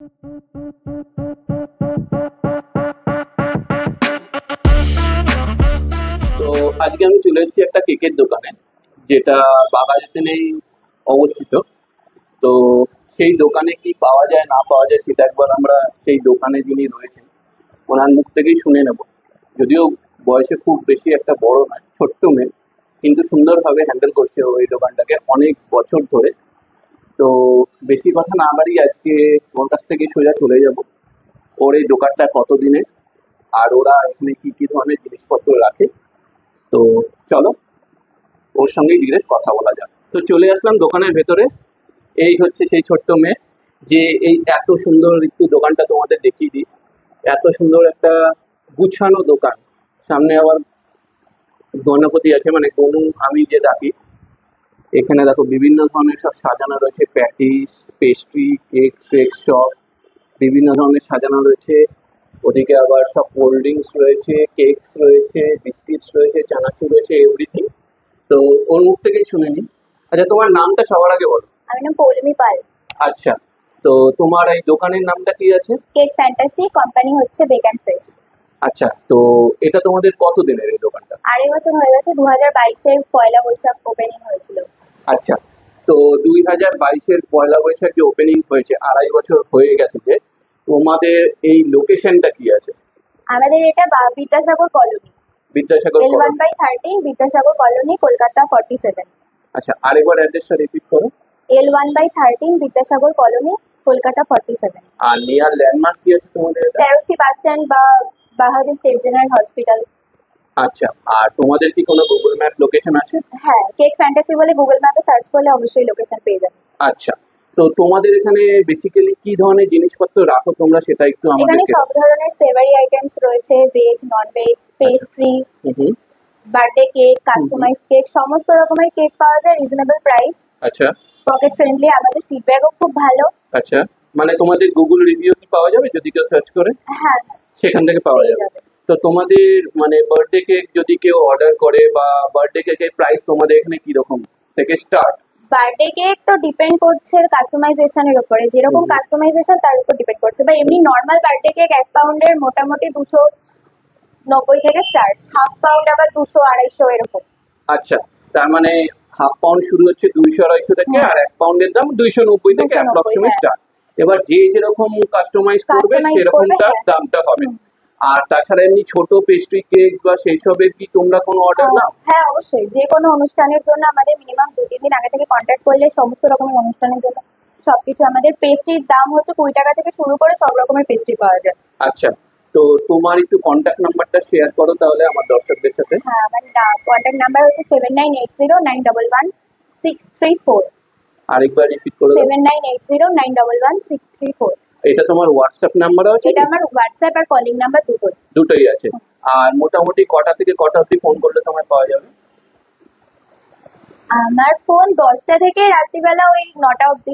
তো আজকে আমি চলে এসেছি একটা কেকের দোকানে, যেটা বাঘাযতীনেই অবস্থিত। তো সেই দোকানে কি পাওয়া যায় না পাওয়া যায় সেটা একবার আমরা সেই দোকানে যিনি রয়েছেন ওনার মুখ থেকেই শুনে নেব। যদিও বয়সে খুব বেশি একটা বড় নয়, ছোট্ট মেয়ে, কিন্তু সুন্দরভাবে হ্যান্ডেল করছে ওই দোকানটাকে অনেক বছর ধরে। তো বেশি কথা না বাড়িয়ে আজকে ওর কাছ থেকে সোজা চলে যাব ওর এই দোকানটা কতদিনে, আর ওরা এখানে কি কি ধরনের জিনিসপত্র রাখে। তো চলো ওর সঙ্গেই ডিরেক্ট কথা বলা যাক। তো চলে আসলাম দোকানের ভেতরে। এই হচ্ছে সেই ছোট্ট মেয়ে, যে এই এত সুন্দর একটু দোকানটা তোমাদের দেখিয়ে দিই। এত সুন্দর একটা গুছানো দোকান, সামনে আবার গণপতি আছে, মানে গনু আমি যে ডাকি। এখানে দেখো বিভিন্ন ধরনের সব সাজানো রয়েছে, প্যাটিস, পেস্ট্রি, কেক ফেক সব বিভিন্ন ধরনের সাজানো রয়েছে। ওদিকে আবার সব কোল্ড ড্রিঙ্কস রয়েছে, কেকস রয়েছে, বিস্কিটস রয়েছে, চানাচুর রয়েছে, এভরিথিং। তো ওর মুখ থেকেই শুনে নিই। আচ্ছা, তোমার নামটা সবার আগে বলো। আমার নাম পৌলমি পাল। আচ্ছা, তো তোমার এই দোকানের নামটা কি আছে? কেক ফ্যান্টাসি, কোম্পানি হচ্ছে বেক অ্যান্ড ফ্রেশ। আচ্ছা, তো এটা তোমাদের কতদিনের এই দোকানটা? 2.5 বছর হয়ে গেছে, 2022-এর পয়লা বৈশাখ ওপেনিং হয়েছিল। আচ্ছা, তো 2022-এর পয়লা বৈশাখে ওপেনিং হয়েছে, 2.5 বছর হয়ে গেছে। যে তোমাদের এই লোকেশনটা কি আছে? আমাদের এটা Vidyasagar colony, Vidyasagar colony. L1/13 Vidyasagar colony, Kolkata 47। আচ্ছা, আরেকবার অ্যাড্রেসটা রিপিট করো। L1/13 Vidyasagar colony, Kolkata 47। আর নিয়ার ল্যান্ডমার্ক কি আছে তোমাদের এটা? তেরোসি বাস স্ট্যান্ড বা বাহাদুর স্টেট জেনারেল হসপিটাল। আচ্ছা, আর তোমাদের কি কোনো গুগল ম্যাপ লোকেশন আছে? হ্যাঁ, কেক ফ্যান্টাসি বলে গুগল ম্যাপে সার্চ করলে অবশ্যই লোকেশন পেয়ে যাবে। আচ্ছা, তো তোমাদের এখানে বেসিক্যালি কি ধরনের জিনিসপত্র রাখো তোমরা, সেটা একটু এখানে আমাদেরকে। সব ধরনের সেভারি আইটেমস রয়েছে, ভেজ, নন ভেজ, পেস্ট্রি, হুম। বার্থডে কেক, কাস্টমাইজ কেক, সমস্ত রকমের কেক পাওয়া যায় রিজনেবল প্রাইস, আচ্ছা পকেট ফ্রেন্ডলি। আমাদের ফিডব্যাকও খুব ভালো। আচ্ছা, মানে তোমাদের গুগল রিভিউ কি পাওয়া যাবে যদি কেউ সার্চ করে? হ্যাঁ, সেখান থেকে পাওয়া পেয়ে যাবে। যাবে। তো তোমাদের মানে বার্থডে কেক যদি কেউ অর্ডার করে, বা বার্থডে কেকের প্রাইস তোমাদের এখানে কি রকম থেকে স্টার্ট? বার্থডে কেক তো ডিপেন্ড করছে কাস্টমাইজেশনের উপরে, যেরকম কাস্টমাইজেশন তার উপর ডিপেন্ড করছে। বা এমনি নর্মাল বার্থডে কেক 1 পাউন্ডের মোটামুটি 290 থেকে স্টার্ট, হাফ পাউন্ড আবার 200-250 এরকম। আচ্ছা, তার মানে হাফ পাউন্ড শুরু হচ্ছে 200-250 থেকে, আর 1 পাউন্ডের দাম 290 থেকে 290, অ্যাপ্রক্সিমেট হ্যাঁ। স্টার্ট। এবার যে যেরকম কাস্টমাইজ করবে Customize সেরকম করবে, তার হ্যাঁ। দামটা হবে। আর তাছাড়া এমনি ছোট পেস্ট্রি কেক বা সেই সবের কি তোমরা কোনো অর্ডার নাও? হ্যাঁ, অবশ্যই। যে কোনো অনুষ্ঠানের জন্য আমাদের মিনিমাম 2-3 দিন আগে থেকে কন্ট্যাক্ট করলে সমস্ত রকমের অনুষ্ঠানের জন্য সবকিছু। আমাদের পেস্ট্রির দাম হচ্ছে 20 টাকা থেকে শুরু করে সব রকমের পেস্ট্রি পাওয়া যায়। আচ্ছা, তো তোমার একটু কন্ট্যাক্ট নাম্বারটা শেয়ার করো তাহলে আমার দর্শকদের সাথে। হ্যাঁ, আমার কন্ট্যাক্ট নাম্বার হচ্ছে 7980911634। আরেকবার রিপিট করে দাও। 7980911634। এটা তোমার হোয়াটসঅ্যাপ নাম্বারও আছে? এটা আমার হোয়াটসঅ্যাপ আর কলিং নাম্বার দুটোই। দুটোই আছে। আর মোটামুটি কটা থেকে কটা অবধি ফোন করলে তোমায় পাওয়া যাবে? আমার ফোন 10টা থেকে রাত্রিবেলা ওই 9টা অবধি।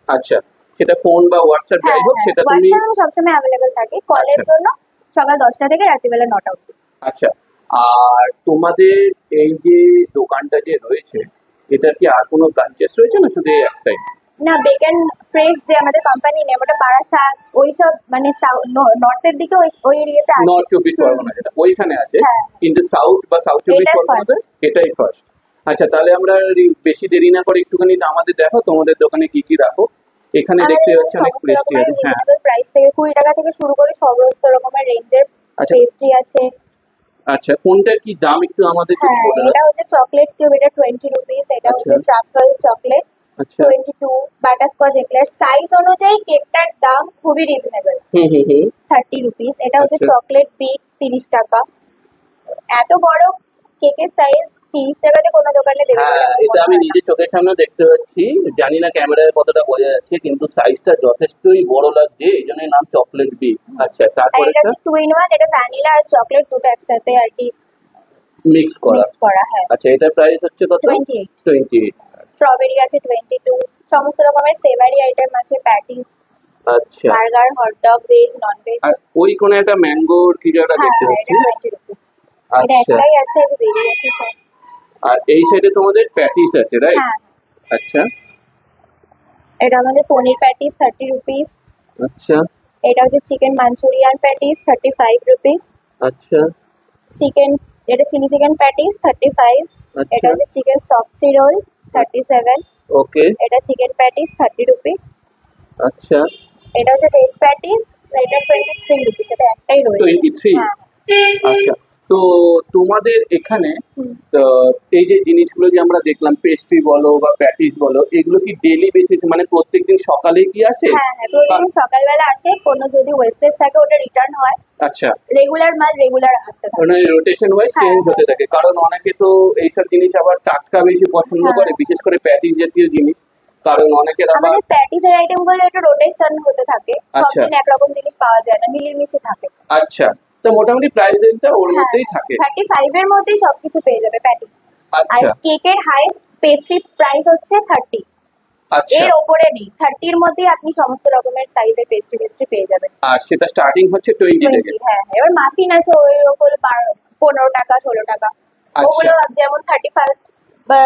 আচ্ছা, সেটা ফোন বা হোয়াটসঅ্যাপ যাই হোক, সেটা তুমি। হোয়াটসঅ্যাপ আমি সবসময় অ্যাভেলেবেল থাকি কলের আচ্ছা। জন্য, সকাল 10টা থেকে রাত্রিবেলা 9টা অবধি। আচ্ছা, আর তোমাদের এই যে দোকানটা যে রয়েছে, এটা কি আর কোনো ব্রাঞ্চেস রয়েছে না শুধু এই একটাই? না, বেক অ্যান্ড ফ্রেশ যে আমাদের কোম্পানি নেম, ওটা বারাসাত ওইসব মানে নর্থের দিকে ওই এরিয়াতে আছে। নর্থ 24 পরগনা যেটা ওইখানে আছে, হ্যাঁ। কিন্তু সাউথ বা সাউথ 24 এটাই পরগনাতে এটাই ফার্স্ট। আচ্ছা, তাহলে আমরা বেশি দেরি না করে একটুখানি আমাদের দেখো তোমাদের দোকানে কি কি রাখো। এখানে দেখতে পাচ্ছি অনেক পেস্ট্রি আছে। হ্যাঁ, রিজনেবল প্রাইস থেকে 20 টাকা থেকে শুরু করে সমস্ত রকমের রেঞ্জের আচ্ছা পেস্ট্রি আছে। আচ্ছা, কোনটার কি দাম একটু আমাদের যদি হ্যাঁ, বলে দাও। এটা হচ্ছে চকলেট কিউব, এটা 20 রুপিস। এটা আচ্ছা। হচ্ছে ট্রাফল চকলেট আচ্ছা। 22। বাটারস্কচ এক্লার সাইজ অনুযায়ী কেকটার দাম খুবই রিজনেবল, 30 রুপিস। এটা হচ্ছে আচ্ছা। চকলেট বিট 30 টাকা। এত বড় কেকের সাইজ 30 টাকাতে কোনো দোকানে দেবে বলে হ্যাঁ, আমার এটা মনে আমি হয় না। নিজের চোখের সামনে দেখতে পাচ্ছি। জানি না ক্যামেরায় কতটা বোঝা যাচ্ছে, কিন্তু সাইজটা যথেষ্টই বড় লাগছে, এই জন্য নাম চকলেট বি। আচ্ছা, আর তারপরে এটা হচ্ছে 2 in 1, এটা ভ্যানিলা আর চকলেট দুটো একসাথে আর কি মিক্স করা। মিক্সড করা। হ্যাঁ, আচ্ছা, এটার প্রাইস হচ্ছে কত? 28। 28। স্ট্রবেরি আছে 22। সমস্ত রকমের সেভারি আইটেম আছে, প্যাটিস, আচ্ছা, burger, hot dog, veg, non veg. আর ওই কোনে একটা ম্যাঙ্গোর কি যেটা হ্যাঁ, দেখতে এটা পাচ্ছি। 20 রুপিস। এটা আচ্ছা, একটাই আছে, যে বেরিয়ে আছে সব। আর এই সাইডে তোমাদের প্যাটিস আছে, রাইট? হ্যাঁ, আচ্ছা। এটা আমাদের পনির প্যাটিস 30 রুপিস। আচ্ছা এটা হচ্ছে চিকেন মাঞ্চুরিয়ান প্যাটিস 35 রুপিস। আচ্ছা চিকেন, এটা চিলি চিকেন প্যাটিস 35। এটা আচ্ছা হচ্ছে চিকেন সফটি রোল 37। ওকে এটা চিকেন প্যাটিস 30 রুপিস। আচ্ছা এটা হচ্ছে ভেজ প্যাটিস, এটা 23 রুপিস। এটা একটাই রয়েছে। 23। হ্যাঁ। আচ্ছা, তো তোমাদের এখানে হুম। এই যে জিনিসগুলো যে আমরা দেখলাম, পেস্ট্রি বলো বা প্যাটিস বলো, এগুলো কি ডেলি বেসিস মানে প্রত্যেকদিন সকালে কি আসে? হ্যাঁ হ্যাঁ, প্রতিদিন সকালবেলা আসে, কোনো যদি ওয়েস্টেজ থাকে ওটা রিটার্ন হয়। আচ্ছা, রেগুলার মাল রেগুলার আসতে থাকে। মানে রোটেশন ওয়াইজ হ্যাঁ, চেঞ্জ হতে হ্যাঁ। থাকে, কারণ অনেকে তো এইসব জিনিস আবার টাটকা বেশি পছন্দ হ্যাঁ। করে, বিশেষ করে প্যাটিস জাতীয় জিনিস, কারণ অনেকের আবার আমাদের প্যাটিসের আইটেম গুলো একটু রোটেশন হতে থাকে, আচ্ছা সবদিন একরকম জিনিস পাওয়া যায় না, মিলেমিশে থাকে। আচ্ছা, তো মোটামুটি প্রাইস রেঞ্জটা ওর হ্যাঁ, মধ্যেই থাকে। 35 এর মধ্যেই সবকিছু পেয়ে যাবে প্যাটিস। আর আচ্ছা কেকের হাইস্ট পেস্ট্রি প্রাইস হচ্ছে 30। আচ্ছা, এর ওপরে নেই, 30 এর মধ্যেই আপনি সমস্ত রকমের সাইজের পেস্ট্রি পেয়ে যাবেন। আর সেটা স্টার্টিং হচ্ছে 20 থেকে। 20, হ্যাঁ হ্যাঁ। এবার মাফিন আছে ওই ওগুলো 15 টাকা 16 টাকা। আচ্ছা। ওগুলো যেমন 31 বা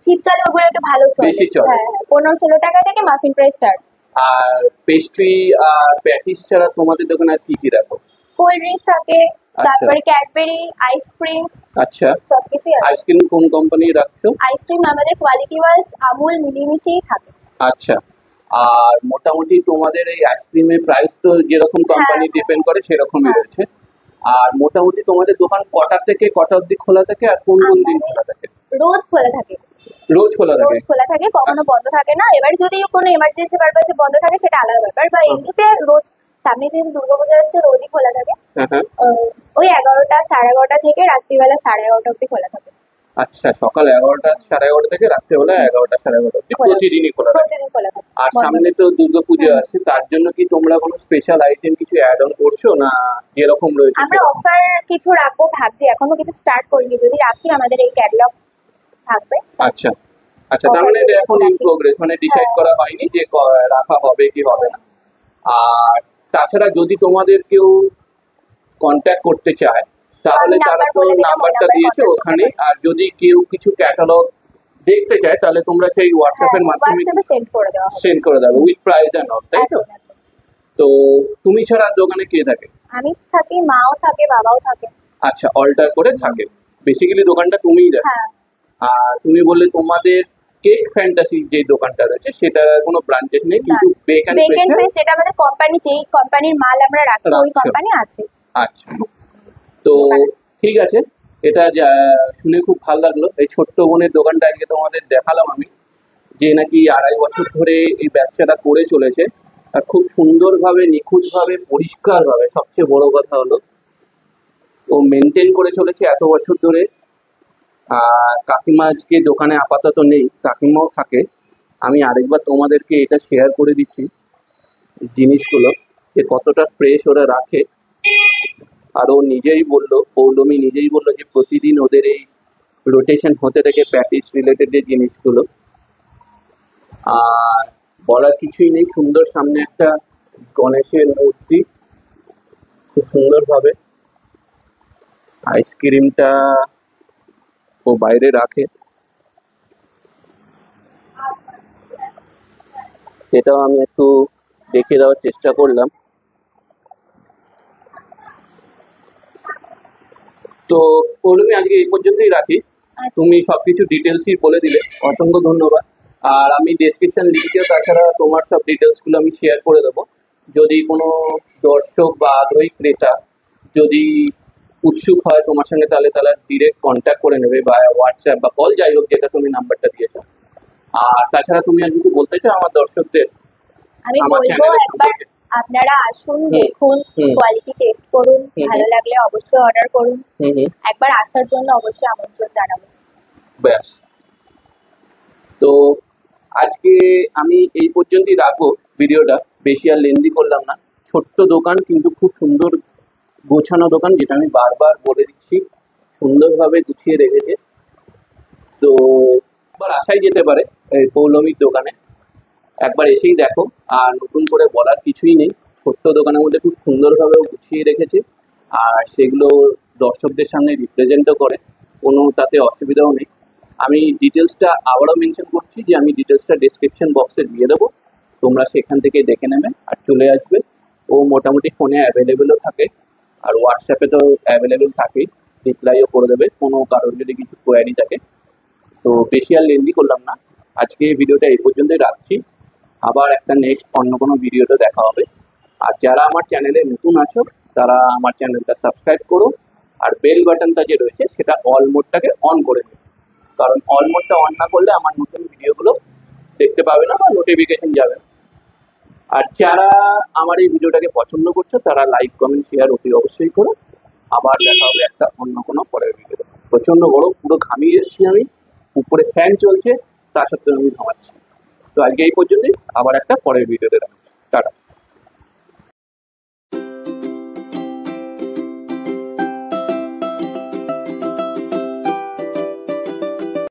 শীতকালে ওগুলো একটু ভালো চলে। বেশি চলে। হ্যাঁ হ্যাঁ, 15-16 টাকা থেকে মাফিন প্রাইস স্টার্ট। আর পেস্ট্রি আর প্যাটিস ছাড়া তোমাদের দোকানে আর কি কি রাখো? কোল্ড ড্রিঙ্কস থাকে, আচ্ছা। তারপরে ক্যাডবেরি, আইসক্রিম, আচ্ছা, সবকিছুই আছে। আইসক্রিম কোন কোম্পানির রাখছো? আইসক্রিম আমাদের কোয়ালিটি ওয়াইজ আমুল মিলেমিশেই থাকে। আচ্ছা, আর মোটামুটি তোমাদের এই আইসক্রিমের প্রাইস তো যেরকম কোম্পানি হ্যাঁ। ডিপেন্ড করে সেরকমই হ্যাঁ। রয়েছে। আর মোটামুটি তোমাদের দোকান কটা থেকে কটা অবধি খোলা থাকে আর কোন কোন দিন খোলা থাকে? রোজ খোলা থাকে, রোজ খোলা থাকে? রোজ খোলা থাকে, কখনো আচ্ছা। বন্ধ থাকে না। এবার যদি কোনো এমার্জেন্সি পারপাসে বন্ধ থাকে সেটা আলাদা ব্যাপার, বা এমনিতে রোজ, সামনে যেদিন দুর্গাপূজা আসছে রোজই খোলা থাকে। হ্যাঁ হ্যাঁ। ওই 11টা 11:30 থেকে রাত্রিবেলা 11:30 অবধি খোলা থাকে। আচ্ছা, সকাল 11টা 11:30 থেকে রাত্রেবেলা 11টা 11:30 অবধি খোলা। প্রতিদিনই খোলা থাকে। প্রতিদিন খোলা থাকে। আর বন্ধ সামনে নেই। তো দুর্গাপুজো আসছে, তার জন্য কি তোমরা কোনো স্পেশাল আইটেম কিছু অ্যাড অন করছো, না যেরকম রয়েছে আমরা সেরকম? অফার কিছু রাখবো ভাবছি, এখনো কিছু স্টার্ট করিনি। যদি রাখি আমাদের এই ক্যাটালগ থাকবে। আচ্ছা আচ্ছা, তার মানে এটা এখন ইন প্রোগ্রেস, মানে ডিসাইড হ্যাঁ। করা হয়নি যে রাখা হবে কি হবে না। আর তাছাড়া যদি তোমাদের কেউ কন্ট্যাক্ট করতে চায় তাহলে আমি তারা নাম্বার তো বলে দিলাম, ওই নাম্বারটা নাম্বারে দিয়েছে contact ওখানে, করতে আর যদি কেউ কিছু ক্যাটালগ দেখতে চায় তাহলে তোমরা সেই হোয়াটসঅ্যাপের মাধ্যমে হোয়াটসঅ্যাপে সেন্ড করে দেওয়া হবে। সেন্ড করে দেবে উইথ প্রাইস অ্যান্ড অল, তাই তো? একদম, একদম। তো তুমি ছাড়া দোকানে কে থাকে? আমি থাকি, মাও থাকে, বাবাও থাকে। আচ্ছা, অল্টার করে থাকে। বেসিক্যালি দোকানটা তুমিই দেখো। হ্যাঁ। আর তুমি বললে তোমাদের কেক ফ্যান্টাসি যে দোকানটা রয়েছে সেটা কোনো ব্রাঞ্চেস নেই, কিন্তু back and back end fresher. Fresh যেটা আমাদের কোম্পানি, যেই কোম্পানির মাল আমরা রাখি ওই রাখছো। কোম্পানি আছে। আচ্ছা, তো দোকান আছে। ঠিক আছে, এটা শুনে খুব ভালো লাগলো। এই ছোট্ট বোনের দোকানটা আজকে তোমাদের দেখালাম আমি, যে নাকি 2.5 বছর ধরে এই ব্যবসাটা করে চলেছে, আর খুব সুন্দরভাবে, নিখুঁতভাবে, পরিষ্কারভাবে, সবচেয়ে বড় কথা হলো ও মেনটেন করে চলেছে এত বছর ধরে। আর কাকিমা আজকে দোকানে আপাতত নেই, কাকিমাও থাকে। আমি আরেকবার তোমাদেরকে এটা শেয়ার করে দিচ্ছি জিনিসগুলো, যে কতটা ফ্রেশ ওরা রাখে। আর ও নিজেই বললো, পৌলমী নিজেই বললো যে প্রতিদিন ওদের এই রোটেশন হতে থাকে প্যাটিস রিলেটেড যে জিনিসগুলো। আর বলার কিছুই নেই, সুন্দর সামনে একটা গণেশের মূর্তি, খুব সুন্দরভাবে আইসক্রিমটা ও বাইরে রাখে, সেটাও আমি একটু দেখে দেওয়ার চেষ্টা করলাম। তো পৌলমী আজকে এই পর্যন্তই রাখি, তুমি সবকিছু ডিটেলসই বলে দিলে, অসংখ্য ধন্যবাদ। আর আমি ডেসক্রিপশন লিঙ্কেও তাছাড়া তোমার সব ডিটেলসগুলো আমি শেয়ার করে দেবো। যদি কোনো দর্শক বা আগ্রহী ক্রেতা যদি উৎসুক হয় তোমার সঙ্গে, তাহলে তারা ডিরেক্ট কন্ট্যাক্ট করে নেবে বা হোয়াটসঅ্যাপ বা কল, যাই হোক, যেটা তুমি নাম্বারটা দিয়েছো। আর তাছাড়া তুমি আর কিছু বলতে চাও আমার দর্শকদের আমি আমার বলবো চ্যানেলের একবার সম্পর্কে? আপনারা আসুন, দেখুন, কোয়ালিটি টেস্ট করুন, ভালো লাগলে অবশ্যই অর্ডার করুন। হুম হুম, একবার আসার জন্য অবশ্যই আমন্ত্রণ জানাবো। ব্যাস। তো আজকে আমি এই পর্যন্তই রাখবো ভিডিওটা, বেশি আর লেন্দি করলাম না। ছোট্ট দোকান কিন্তু খুব সুন্দর গোছানো দোকান, যেটা আমি বারবার বলে দিচ্ছি, সুন্দরভাবে গুছিয়ে রেখেছে। তো একবার আসাই যেতে পারে এই পৌলমীর দোকানে, একবার এসেই দেখো। আর নতুন করে বলার কিছুই নেই, ছোট্ট দোকানের মধ্যে খুব সুন্দরভাবে ও গুছিয়ে রেখেছে, আর সেগুলো দর্শকদের সামনে রিপ্রেজেন্টও করে, কোনো তাতে অসুবিধাও নেই। আমি ডিটেলসটা আবারও মেনশন করছি যে আমি ডিটেলসটা ডেসক্রিপশন বক্সে দিয়ে দেবো, তোমরা সেখান থেকে দেখে নেবে আর চলে আসবে। ও মোটামুটি ফোনে অ্যাভেলেবেলও থাকে, আর হোয়াটসঅ্যাপে তো অ্যাভেলেবেল থাকেই, রিপ্লাইও করে দেবে কোনো কারোর যদি কিছু কোয়ারি থাকে। তো বেশি আর লেন্দি করলাম না, আজকে এই ভিডিওটা এই পর্যন্তই রাখছি। আবার একটা নেক্সট অন্য কোনো ভিডিওতে দেখা হবে। আর যারা আমার চ্যানেলে নতুন আছো তারা আমার চ্যানেলটা সাবস্ক্রাইব করো, আর বেল বাটনটা যে রয়েছে সেটা অল মোডটাকে অন করে দিও, কারণ অল মোডটা অন না করলে আমার নতুন ভিডিওগুলো দেখতে পাবে না বা নোটিফিকেশন যাবে না। আর যারা আমার এই ভিডিওটাকে পছন্দ করছো তারা লাইক কমেন্ট শেয়ার অতি অবশ্যই করো। আবার দেখা হবে একটা অন্য কোনো পরের ভিডিও। প্রচন্ড গরম, পুরো ঘামিয়ে যাচ্ছি আমি, উপরে ফ্যান চলছে তা সত্ত্বেও আমি ঘামাচ্ছি। তো আজকে এই পর্যন্তই, আবার একটা পরের ভিডিওতে দেখা হবে। টাটা।